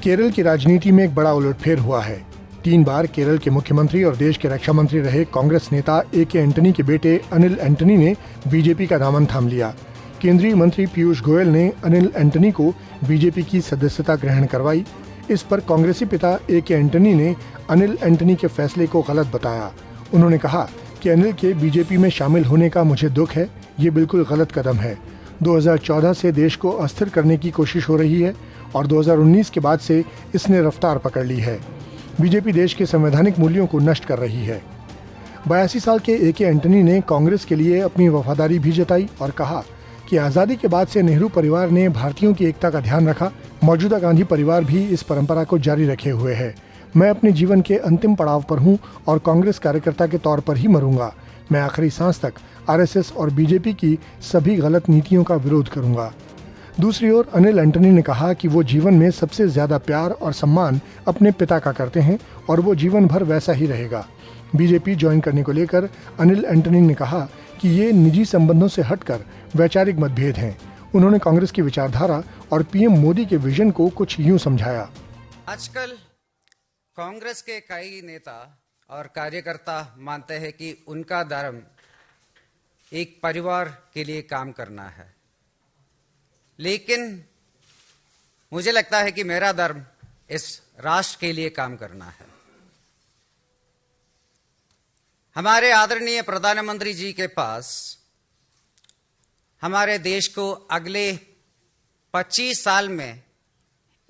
केरल की राजनीति में एक बड़ा उलटफेर हुआ है। 3 बार केरल के मुख्यमंत्री और देश के रक्षा मंत्री रहे कांग्रेस नेता ए.के. एंटनी के बेटे अनिल एंटनी ने बीजेपी का दामन थाम लिया। केंद्रीय मंत्री पीयूष गोयल ने अनिल एंटनी को बीजेपी की सदस्यता ग्रहण करवाई। इस पर कांग्रेसी पिता ए.के. एंटनी ने अनिल एंटनी के फैसले को गलत बताया। उन्होंने कहा कि अनिल के बीजेपी में शामिल होने का मुझे दुख है, ये बिल्कुल गलत कदम है। 2014 से देश को अस्थिर करने की कोशिश हो रही है और 2019 के बाद से इसने रफ्तार पकड़ ली है। बीजेपी देश के संवैधानिक मूल्यों को नष्ट कर रही है। 82 साल के ए.के. एंटनी ने कांग्रेस के लिए अपनी वफादारी भी जताई और कहा कि आज़ादी के बाद से नेहरू परिवार ने भारतीयों की एकता का ध्यान रखा। मौजूदा गांधी परिवार भी इस परंपरा को जारी रखे हुए है। मैं अपने जीवन के अंतिम पड़ाव पर हूं और कांग्रेस कार्यकर्ता के तौर पर ही मरूंगा। मैं आखिरी सांस तक आरएसएस और बीजेपी की सभी गलत नीतियों का विरोध करूंगा। दूसरी ओर अनिल एंटनी ने कहा कि वो जीवन में सबसे ज्यादा प्यार और सम्मान अपने पिता का करते हैं और वो जीवन भर वैसा ही रहेगा। बीजेपी ज्वाइन करने को लेकर अनिल एंटनी ने कहा कि ये निजी संबंधों से हटकर वैचारिक मतभेद हैं। उन्होंने कांग्रेस की विचारधारा और पीएम मोदी के विजन को कुछ यूं समझाया। आजकल कांग्रेस के कई नेता और कार्यकर्ता मानते हैं कि उनका धर्म एक परिवार के लिए काम करना है, लेकिन मुझे लगता है कि मेरा धर्म इस राष्ट्र के लिए काम करना है। हमारे आदरणीय प्रधानमंत्री जी के पास हमारे देश को अगले 25 साल में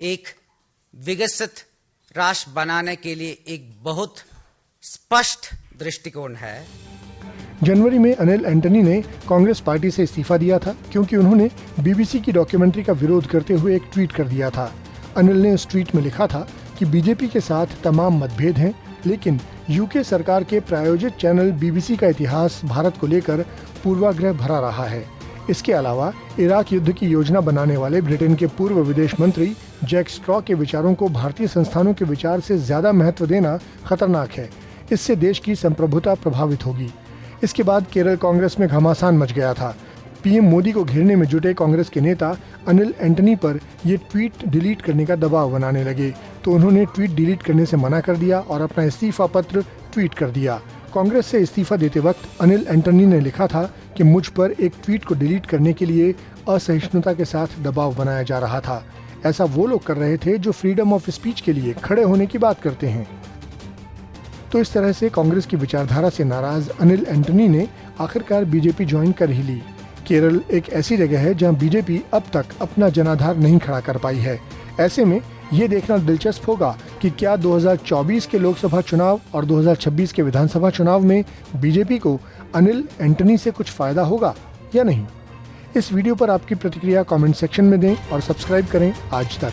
एक विकसित राष्ट्र बनाने के लिए एक बहुत स्पष्ट दृष्टिकोण है। जनवरी में अनिल एंटनी ने कांग्रेस पार्टी से इस्तीफा दिया था क्योंकि उन्होंने बीबीसी की डॉक्यूमेंट्री का विरोध करते हुए एक ट्वीट कर दिया था। अनिल ने उस ट्वीट में लिखा था कि बीजेपी के साथ तमाम मतभेद हैं, लेकिन यूके सरकार के प्रायोजित चैनल बीबीसी का इतिहास भारत को लेकर पूर्वाग्रह भरा रहा है। इसके अलावा इराक युद्ध की योजना बनाने वाले ब्रिटेन के पूर्व विदेश मंत्री जैक स्ट्रॉ के विचारों को भारतीय संस्थानों के विचार से ज्यादा महत्व देना खतरनाक है। इससे देश की संप्रभुता प्रभावित होगी। इसके बाद केरल कांग्रेस में घमासान मच गया था। पीएम मोदी को घेरने में जुटे कांग्रेस के नेता अनिल एंटनी पर ये ट्वीट डिलीट करने का दबाव बनाने लगे, तो उन्होंने ट्वीट डिलीट करने से मना कर दिया और अपना इस्तीफा पत्र ट्वीट कर दिया। कांग्रेस से इस्तीफा देते वक्त अनिल एंटनी ने लिखा था कि मुझ पर एक ट्वीट को डिलीट करने के लिए असहिष्णुता के साथ दबाव बनाया जा रहा था। ऐसा वो लोग कर रहे थे जो फ्रीडम ऑफ स्पीच के लिए खड़े होने की बात करते हैं। तो इस तरह से कांग्रेस की विचारधारा से नाराज अनिल एंटनी ने आखिरकार बीजेपी ज्वाइन कर ही ली। केरल एक ऐसी जगह है जहां बीजेपी अब तक अपना जनाधार नहीं खड़ा कर पाई है। ऐसे में ये देखना दिलचस्प होगा कि क्या 2024 के लोकसभा चुनाव और 2026 के विधानसभा चुनाव में बीजेपी को अनिल एंटनी से कुछ फायदा होगा या नहीं। इस वीडियो पर आपकी प्रतिक्रिया कमेंट सेक्शन में दें और सब्सक्राइब करें आज तक।